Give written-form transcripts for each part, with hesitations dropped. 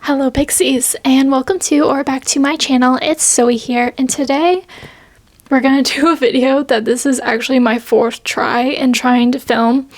Hello Pixies, and welcome to or back to my channel. It's Zoe here, and today we're gonna do a video that this is actually my fourth try in trying to film,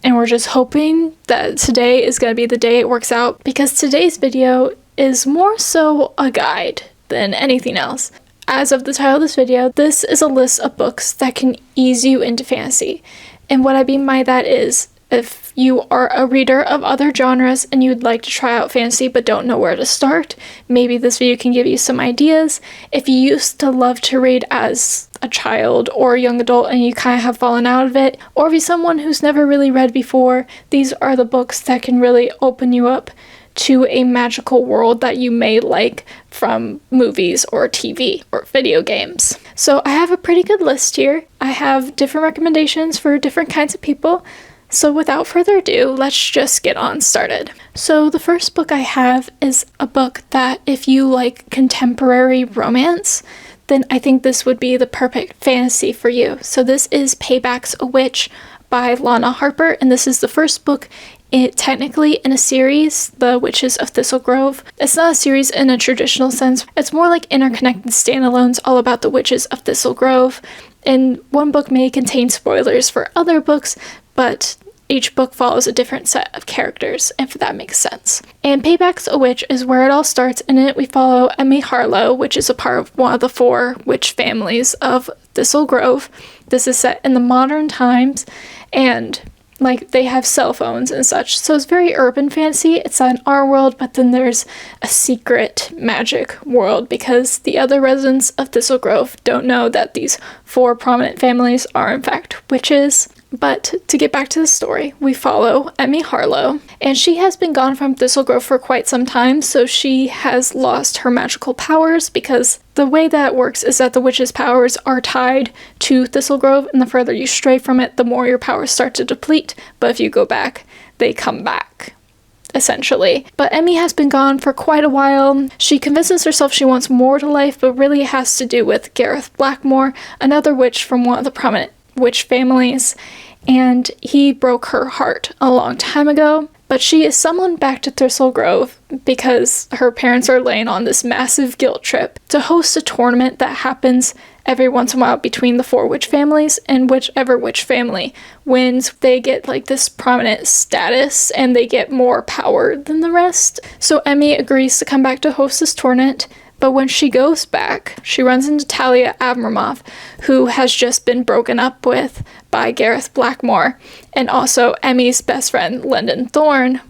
and we're just hoping that today is gonna be the day it works out, because today's video is more so a guide than anything else. As of the title of this video, this is a list of books that can ease you into fantasy, and what I mean by that is, if you are a reader of other genres and you'd like to try out fantasy but don't know where to start, maybe this video can give you some ideas. If you used to love to read as a child or a young adult and you kind of have fallen out of it, or if you're someone who's never really read before, these are the books that can really open you up to a magical world that you may like from movies or TV or video games. So I have a pretty good list here. I have different recommendations for different kinds of people. So without further ado, let's just get on started. So the first book I have is a book that if you like contemporary romance, then I think this would be the perfect fantasy for you. So this is Payback's a Witch by Lana Harper, and this is the first book technically in a series, The Witches of Thistlegrove. It's not a series in a traditional sense. It's more like interconnected standalones all about the Witches of Thistlegrove. And one book may contain spoilers for other books, but each book follows a different set of characters, if that makes sense. And Payback's a Witch is where it all starts. In it, we follow Emmy Harlow, which is a part of one of the 4 witch families of Thistlegrove. This is set in the modern times, and they have cell phones and such, so it's very urban fantasy. It's not in our world, but then there's a secret magic world because the other residents of Thistlegrove don't know that these 4 prominent families are in fact witches. But to get back to the story, we follow Emmy Harlow, and she has been gone from Thistlegrove for quite some time, so she has lost her magical powers, because the way that works is that the witch's powers are tied to Thistlegrove, and the further you stray from it, the more your powers start to deplete, but if you go back, they come back, essentially. But Emmy has been gone for quite a while. She convinces herself she wants more to life, but really it has to do with Gareth Blackmore, another witch from one of the prominent witch families, and he broke her heart a long time ago. But she is summoned back to Thistlegrove because her parents are laying on this massive guilt trip to host a tournament that happens every once in a while between the 4 witch families, and whichever witch family wins, they get this prominent status and they get more power than the rest. So Emmy agrees to come back to host this tournament. But when she goes back, she runs into Talia Abramoff, who has just been broken up with by Gareth Blackmore, and also Emmy's best friend, Lyndon Thorne.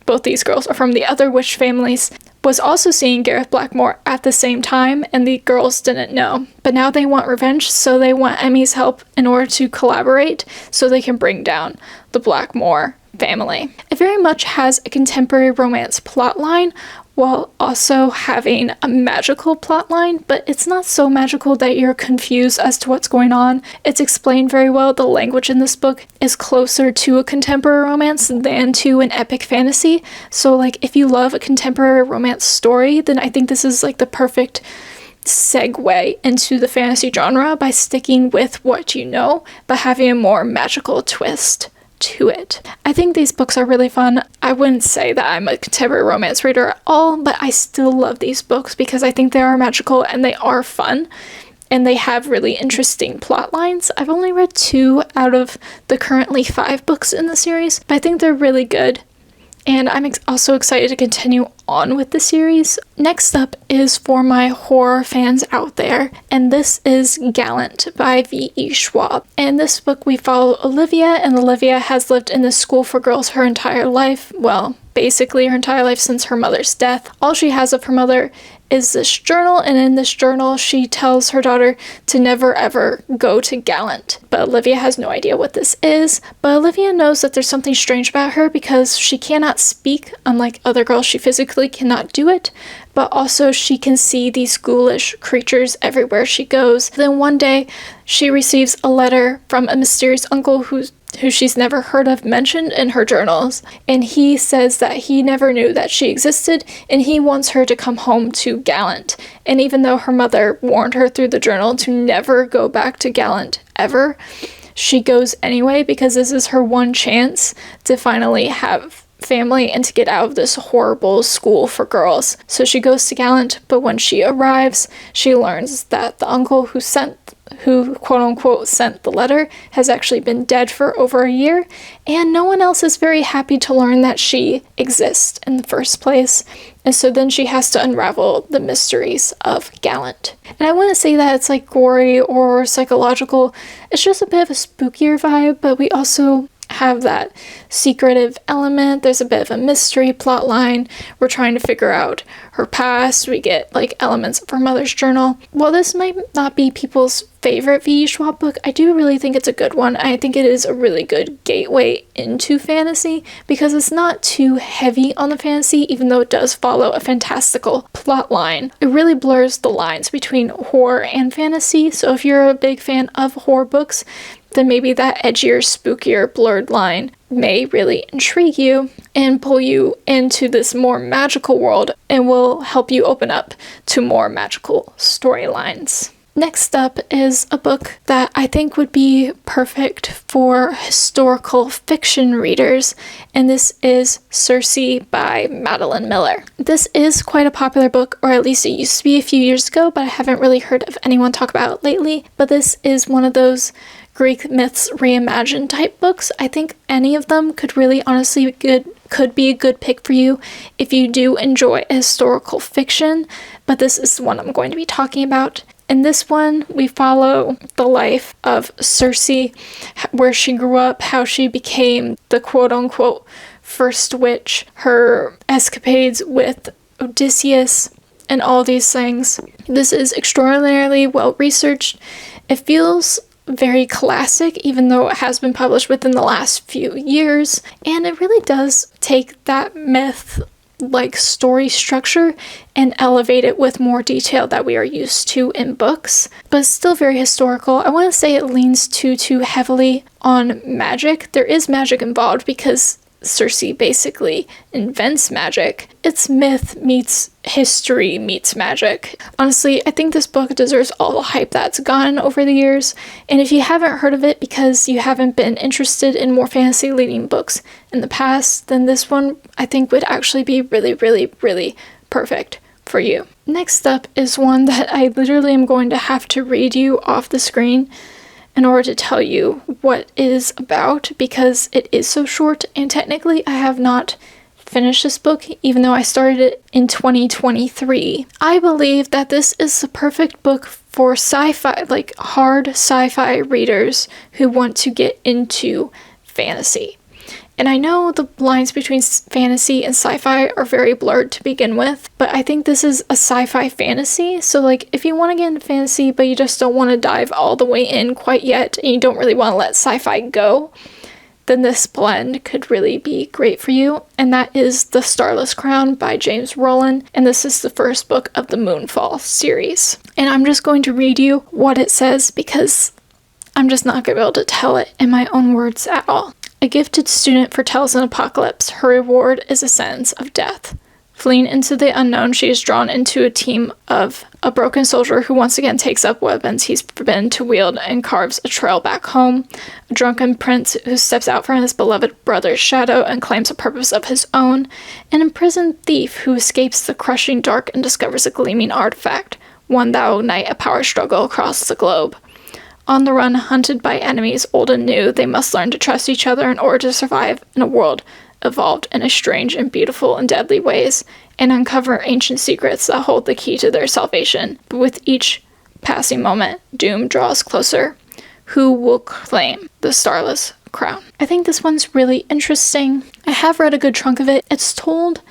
Both these girls are from the other witch families, was also seeing Gareth Blackmore at the same time, and the girls didn't know. But now they want revenge, so they want Emmy's help in order to collaborate so they can bring down the Blackmore family. It very much has a contemporary romance plotline, while also having a magical plotline, but it's not so magical that you're confused as to what's going on. It's explained very well. The language in this book is closer to a contemporary romance than to an epic fantasy. So if you love a contemporary romance story, then I think this is the perfect segue into the fantasy genre by sticking with what you know, but having a more magical twist to it. I think these books are really fun. I wouldn't say that I'm a contemporary romance reader at all, but I still love these books because I think they are magical and they are fun, and they have really interesting plot lines. I've only read 2 out of the currently 5 books in the series, but I think they're really good. And I'm also excited to continue on with the series. Next up is for my horror fans out there, and this is Gallant by V.E. Schwab. In this book we follow Olivia, and Olivia has lived in this school for girls her entire life. Well, basically her entire life since her mother's death. All she has of her mother is this journal, and in this journal she tells her daughter to never ever go to Gallant. But Olivia has no idea what this is, but Olivia knows that there's something strange about her because she cannot speak. Unlike other girls, she physically cannot do it, but also she can see these ghoulish creatures everywhere she goes. Then one day she receives a letter from a mysterious uncle who she's never heard of mentioned in her journals, and he says that he never knew that she existed, and he wants her to come home to Gallant. And even though her mother warned her through the journal to never go back to Gallant ever, she goes anyway because this is her one chance to finally have family and to get out of this horrible school for girls. So she goes to Gallant, but when she arrives, she learns that the uncle who quote unquote sent the letter has actually been dead for over a year, and no one else is very happy to learn that she exists in the first place. And so then she has to unravel the mysteries of Gallant. And I wouldn't say that it's like gory or psychological, it's just a bit of a spookier vibe, but we also have that secretive element. There's a bit of a mystery plot line. We're trying to figure out her past. We get like elements of her mother's journal. While this might not be people's favorite V.E. Schwab book, I do really think it's a good one. I think it is a really good gateway into fantasy because it's not too heavy on the fantasy, even though it does follow a fantastical plot line. It really blurs the lines between horror and fantasy. So if you're a big fan of horror books, then maybe that edgier, spookier, blurred line may really intrigue you and pull you into this more magical world and will help you open up to more magical storylines. Next up is a book that I think would be perfect for historical fiction readers, and this is Circe by Madeline Miller. This is quite a popular book, or at least it used to be a few years ago, but I haven't really heard of anyone talk about it lately. But this is one of those Greek myths reimagined type books. I think any of them could really honestly could be a good pick for you if you do enjoy historical fiction, but this is the one I'm going to be talking about. In this one, we follow the life of Circe, where she grew up, how she became the quote-unquote first witch, her escapades with Odysseus, and all these things. This is extraordinarily well-researched. It feels very classic, even though it has been published within the last few years, and it really does take that myth like story structure and elevate it with more detail that we are used to in books, but it's still very historical. I want to say it leans too heavily on magic. There is magic involved because Circe basically invents magic. It's myth meets history meets magic. Honestly, I think this book deserves all the hype that's gotten over the years, and if you haven't heard of it because you haven't been interested in more fantasy leading books in the past, then this one I think would actually be really perfect for you. Next up is one that I literally am going to have to read you off the screen in order to tell you what it is about, because it is so short, and technically I have not finished this book, even though I started it in 2023. I believe that this is the perfect book for sci-fi, like hard sci-fi readers who want to get into fantasy. And I know the lines between fantasy and sci-fi are very blurred to begin with, but I think this is a sci-fi fantasy. So like if you want to get into fantasy, but you just don't want to dive all the way in quite yet, and you don't really want to let sci-fi go, then this blend could really be great for you. And that is The Starless Crown by James Rowland. And this is the first book of the Moonfall series. And I'm just going to read you what it says because I'm just not going to be able to tell it in my own words at all. A gifted student foretells an apocalypse. Her reward is a sentence of death. Fleeing into the unknown, she is drawn into a team of a broken soldier who once again takes up weapons he's forbidden to wield and carves a trail back home. A drunken prince who steps out from his beloved brother's shadow and claims a purpose of his own. An imprisoned thief who escapes the crushing dark and discovers a gleaming artifact, one that will ignite a power struggle across the globe. On the run, hunted by enemies old and new, they must learn to trust each other in order to survive in a world evolved in a strange and beautiful and deadly ways, and uncover ancient secrets that hold the key to their salvation. But with each passing moment, doom draws closer. Who will claim the Starless Crown? I think this one's really interesting. I have read a good chunk of it. It's told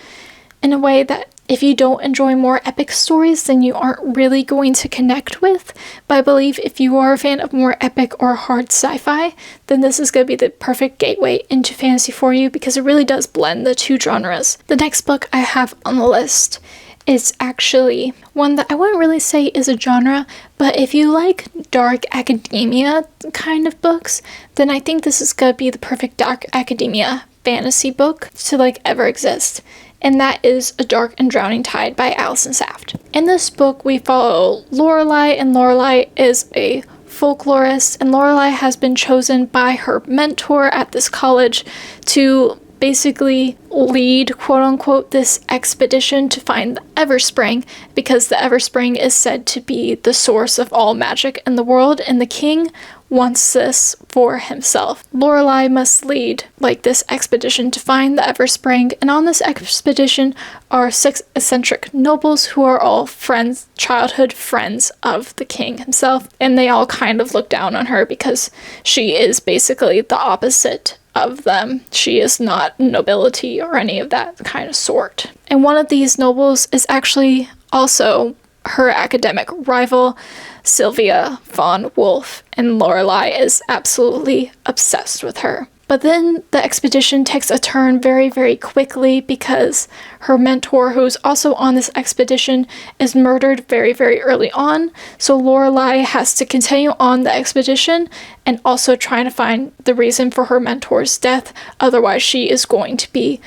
in a way that if you don't enjoy more epic stories, then you aren't really going to connect with. But I believe if you are a fan of more epic or hard sci-fi, then this is going to be the perfect gateway into fantasy for you because it really does blend the two genres. The next book I have on the list is actually one that I wouldn't really say is a genre, but if you like dark academia kind of books, then I think this is going to be the perfect dark academia fantasy book to like ever exist. And that is A Dark and Drowning Tide by Alison Saft. In this book, we follow Lorelei, and Lorelei is a folklorist, and Lorelei has been chosen by her mentor at this college to basically lead, quote unquote, this expedition to find the Everspring, because the Everspring is said to be the source of all magic in the world, and the king wants this for himself. Lorelai must lead this expedition to find the Everspring, and on this expedition are 6 eccentric nobles who are all friends, childhood friends of the king himself, and they all kind of look down on her because she is basically the opposite of them. She is not nobility or any of that kind of sort. And one of these nobles is actually also her academic rival, Sylvia von Wolf, and Lorelai is absolutely obsessed with her. But then the expedition takes a turn very, very quickly because her mentor, who's also on this expedition, is murdered very, very early on. So Lorelai has to continue on the expedition and also trying to find the reason for her mentor's death. Otherwise, she is going to be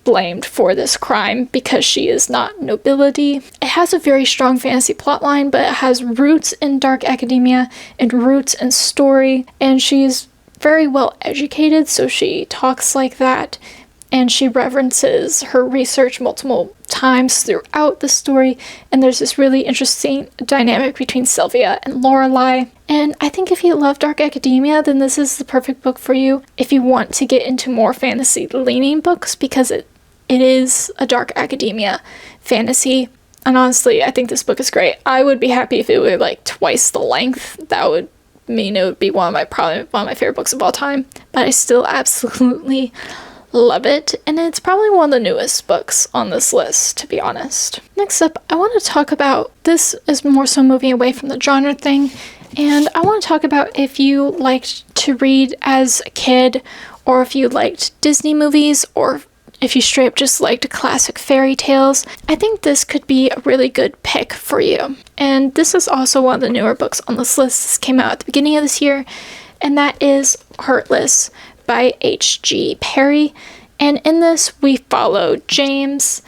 blamed for this crime because she is not nobility. It has a very strong fantasy plotline, but it has roots in dark academia and roots in story, and she's very well educated, so she talks like that, and she references her research multiple times throughout the story, and there's this really interesting dynamic between Sylvia and Lorelai. And I think if you love dark academia, then this is the perfect book for you if you want to get into more fantasy leaning books, because it is a dark academia fantasy. And honestly, I think this book is great. I would be happy if it were twice the length. That would mean it would be probably one of my favorite books of all time, but I still absolutely love it, and it's probably one of the newest books on this list, to be honest. Next up, I want to talk about, this is more so moving away from the genre thing, and I want to talk about if you liked to read as a kid, or if you liked Disney movies, or if you straight up just liked classic fairy tales. I think this could be a really good pick for you. And this is also one of the newer books on this list. This came out at the beginning of this year, and that is Heartless by H.G. Perry. And in this, we follow James,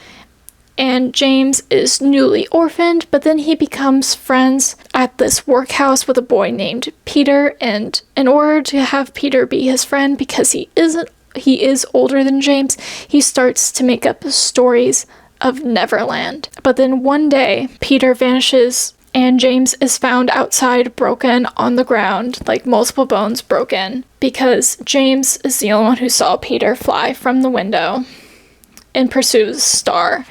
and James is newly orphaned, but then he becomes friends at this workhouse with a boy named Peter, and in order to have Peter be his friend, because he is older than James, he starts to make up stories of Neverland. But then one day, Peter vanishes, and James is found outside, broken on the ground, multiple bones broken, because James is the only one who saw Peter fly from the window and pursue the star.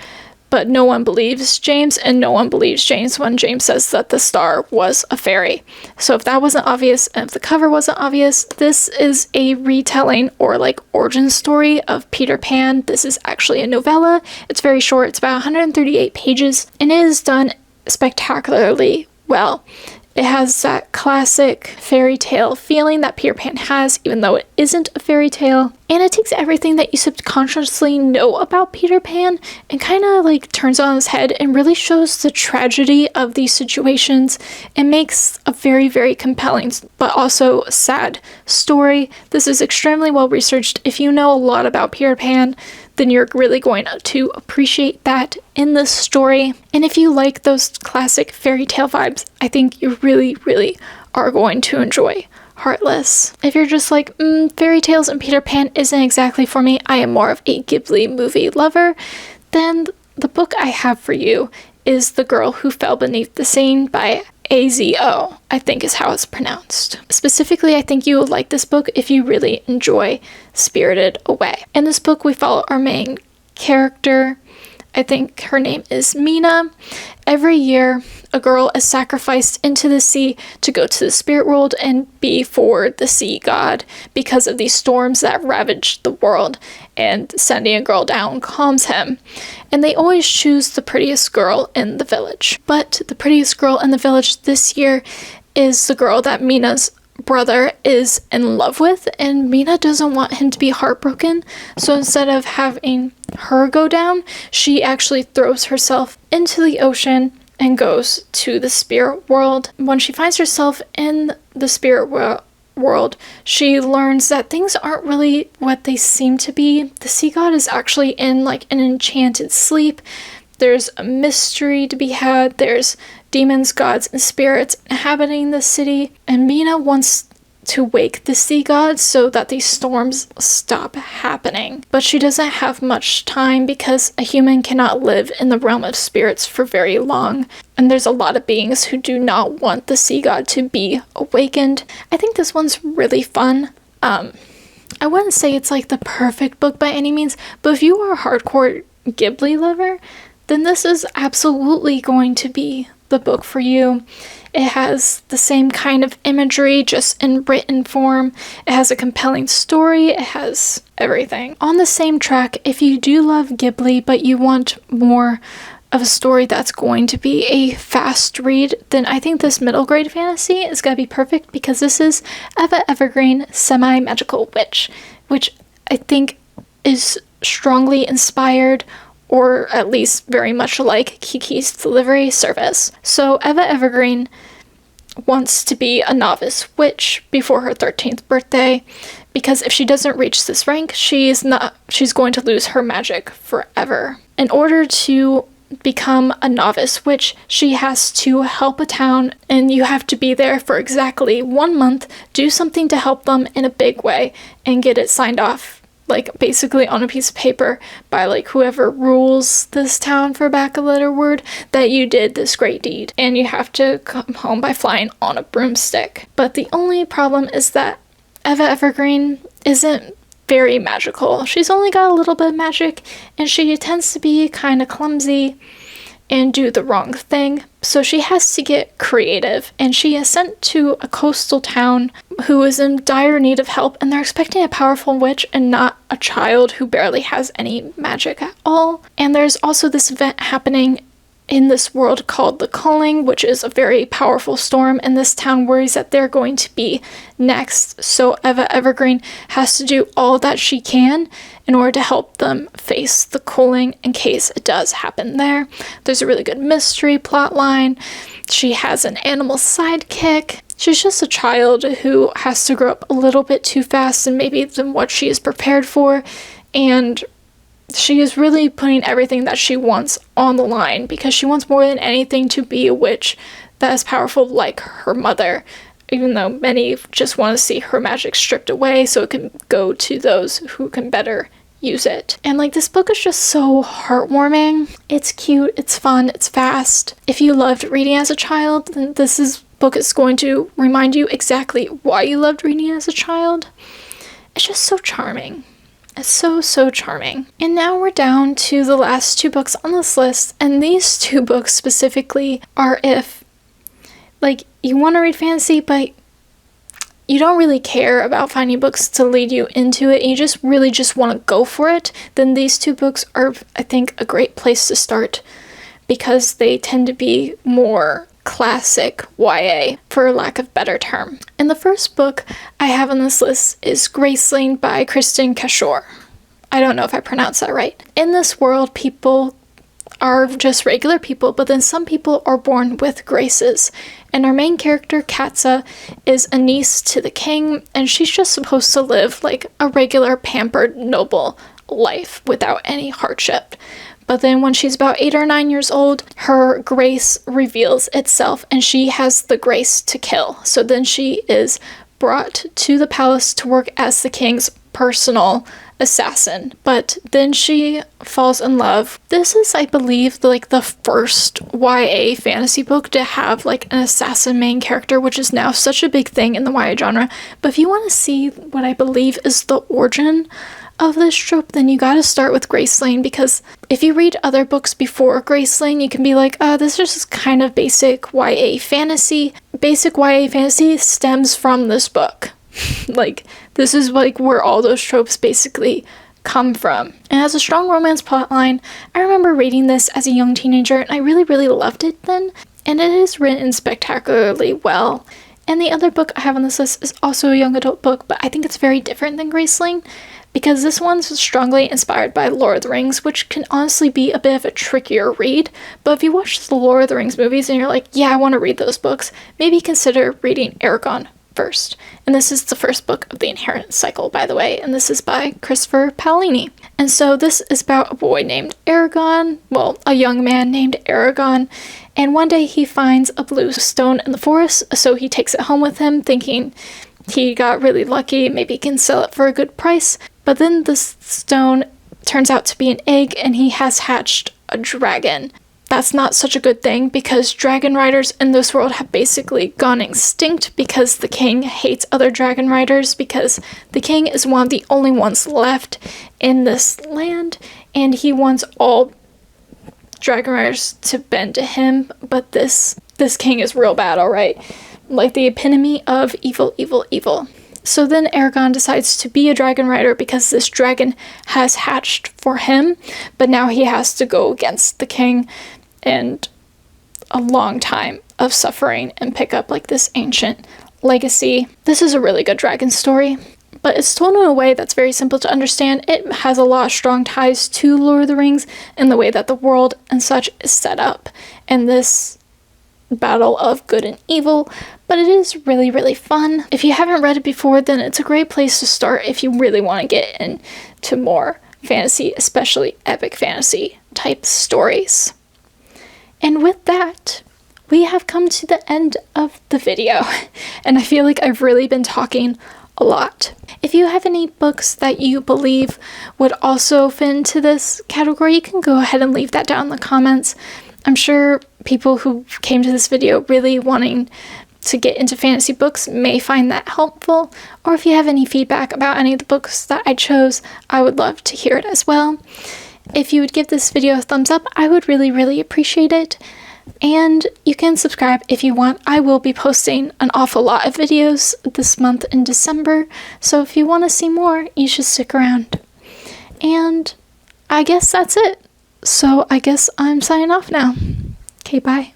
But no one believes James, and no one believes James when James says that the star was a fairy. So if that wasn't obvious, and if the cover wasn't obvious, this is a retelling or origin story of Peter Pan. This is actually a novella. It's very short. It's about 138 pages, and it is done spectacularly well. It has that classic fairy tale feeling that Peter Pan has, even though it isn't a fairy tale. And it takes everything that you subconsciously know about Peter Pan and kind of turns it on its head and really shows the tragedy of these situations. It makes a very, very compelling but also sad story. This is extremely well researched. If you know a lot about Peter Pan, then you're really going to appreciate that in this story. And if you like those classic fairy tale vibes, I think you really, really are going to enjoy Heartless. If you're just fairy tales and Peter Pan isn't exactly for me, I am more of a Ghibli movie lover, then the book I have for you is The Girl Who Fell Beneath the Sea by Azo, I think is how it's pronounced. Specifically, I think you will like this book if you really enjoy Spirited Away. In this book, we follow our main character. I think her name is Mina. Every year, a girl is sacrificed into the sea to go to the spirit world and be for the sea god because of these storms that ravage the world, and sending a girl down calms him. And they always choose the prettiest girl in the village. But the prettiest girl in the village this year is the girl that Mina's brother is in love with, and Mina doesn't want him to be heartbroken, so instead of having her go down, she actually throws herself into the ocean and goes to the spirit world. When she finds herself in the spirit world, she learns that things aren't really what they seem to be. The sea god is actually in an enchanted sleep. There's a mystery to be had. There's demons, gods, and spirits inhabiting the city, and Mina wants to wake the sea gods so that these storms stop happening. But she doesn't have much time because a human cannot live in the realm of spirits for very long. And there's a lot of beings who do not want the sea god to be awakened. I think this one's really fun. I wouldn't say it's like the perfect book by any means, but if you are a hardcore Ghibli lover, then this is absolutely going to be the book for you. It has the same kind of imagery, just in written form. It has a compelling story. It has everything. On the same track, if you do love Ghibli, but you want more of a story that's going to be a fast read, then I think this middle grade fantasy is going to be perfect, because this is Eva Evergreen Semi-Magical Witch, which I think is strongly inspired, or at least very much like, Kiki's Delivery Service. So Eva Evergreen wants to be a novice witch before her 13th birthday, because if she doesn't reach this rank, she's going to lose her magic forever. In order to become a novice witch, she has to help a town, and you have to be there for exactly 1 month, do something to help them in a big way, and get it signed off, like basically on a piece of paper by like whoever rules this town, for lack of a better word, that you did this great deed. And you have to come home by flying on a broomstick. But the only problem is that Eva Evergreen isn't very magical. She's only got a little bit of magic, and she tends to be kind of clumsy and do the wrong thing. So she has to get creative, and she is sent to a coastal town who is in dire need of help, and they're expecting a powerful witch and not a child who barely has any magic at all. And there's also this event happening in this world called the Culling, which is a very powerful storm, and this town worries that they're going to be next. So Eva Evergreen has to do all that she can in order to help them face the Culling in case it does happen there. There's a really good mystery plot line. She has an animal sidekick. She's just a child who has to grow up a little bit too fast and maybe than what she is prepared for, and she is really putting everything that she wants on the line, because she wants more than anything to be a witch that is powerful like her mother, even though many just want to see her magic stripped away so it can go to those who can better use it. And like, this book is just so heartwarming. It's cute, it's fun, it's fast. If you loved reading as a child, then book is going to remind you exactly why you loved reading as a child. It's just so charming. It's so charming. And now we're down to the last 2 books on this list, and these 2 books specifically are if, like, you want to read fantasy, but you don't really care about finding books to lead you into it, and you just really just want to go for it, then these 2 books are, I think, a great place to start, because they tend to be more classic YA, for lack of better term. And the first book I have on this list is Graceling by Kristen Cashore. I don't know if I pronounced that right. In this world, people are just regular people, but then some people are born with graces. And our main character, Katza, is a niece to the king, and she's just supposed to live like a regular, pampered, noble life without any hardship. But then when she's about 8 or 9 years old, her grace reveals itself, and she has the grace to kill. So then she is brought to the palace to work as the king's personal assassin. But then she falls in love. This is, I believe, like the first YA fantasy book to have like an assassin main character, which is now such a big thing in the YA genre. But if you want to see what I believe is the origin of this trope, then you gotta start with Graceling, because if you read other books before Graceling, you can be like, this is just kind of basic YA fantasy. Basic YA fantasy stems from this book. Like, this is like where all those tropes basically come from. And has a strong romance plotline. I remember reading this as a young teenager, and I really loved it then, and it is written spectacularly well. And the other book I have on this list is also a young adult book, but I think it's very different than Graceling, because this one's strongly inspired by Lord of the Rings, which can honestly be a bit of a trickier read. But if you watch the Lord of the Rings movies and you're like, yeah, I want to read those books, maybe consider reading Aragon first. And this is the first book of the Inheritance Cycle, by the way, and this is by Christopher Paolini. And so this is about a boy named Aragon, well, a young man named Aragon, and one day he finds a blue stone in the forest, so he takes it home with him, thinking he got really lucky, maybe he can sell it for a good price. But then the stone turns out to be an egg and he has hatched a dragon. That's not such a good thing because dragon riders in this world have basically gone extinct because the king hates other dragon riders, because the king is one of the only ones left in this land and he wants all dragon riders to bend to him. But this king is real bad, alright? Like the epitome of evil, evil, evil. So then Aragon decides to be a dragon rider because this dragon has hatched for him, but now he has to go against the king and a long time of suffering and pick up like this ancient legacy. This is a really good dragon story, but it's told in a way that's very simple to understand. It has a lot of strong ties to Lord of the Rings and the way that the world and such is set up and this battle of good and evil, but it is really, really fun. If you haven't read it before, then it's a great place to start if you really want to get into more fantasy, especially epic fantasy type stories. And with that, we have come to the end of the video, and I feel like I've really been talking a lot. If you have any books that you believe would also fit into this category, you can go ahead and leave that down in the comments. I'm sure people who came to this video really wanting to get into fantasy books may find that helpful, or if you have any feedback about any of the books that I chose, I would love to hear it as well. If you would give this video a thumbs up, I would really, really appreciate it. And you can subscribe if you want. I will be posting an awful lot of videos this month in December, so if you want to see more, you should stick around. And I guess that's it. So I guess I'm signing off now. Okay, bye.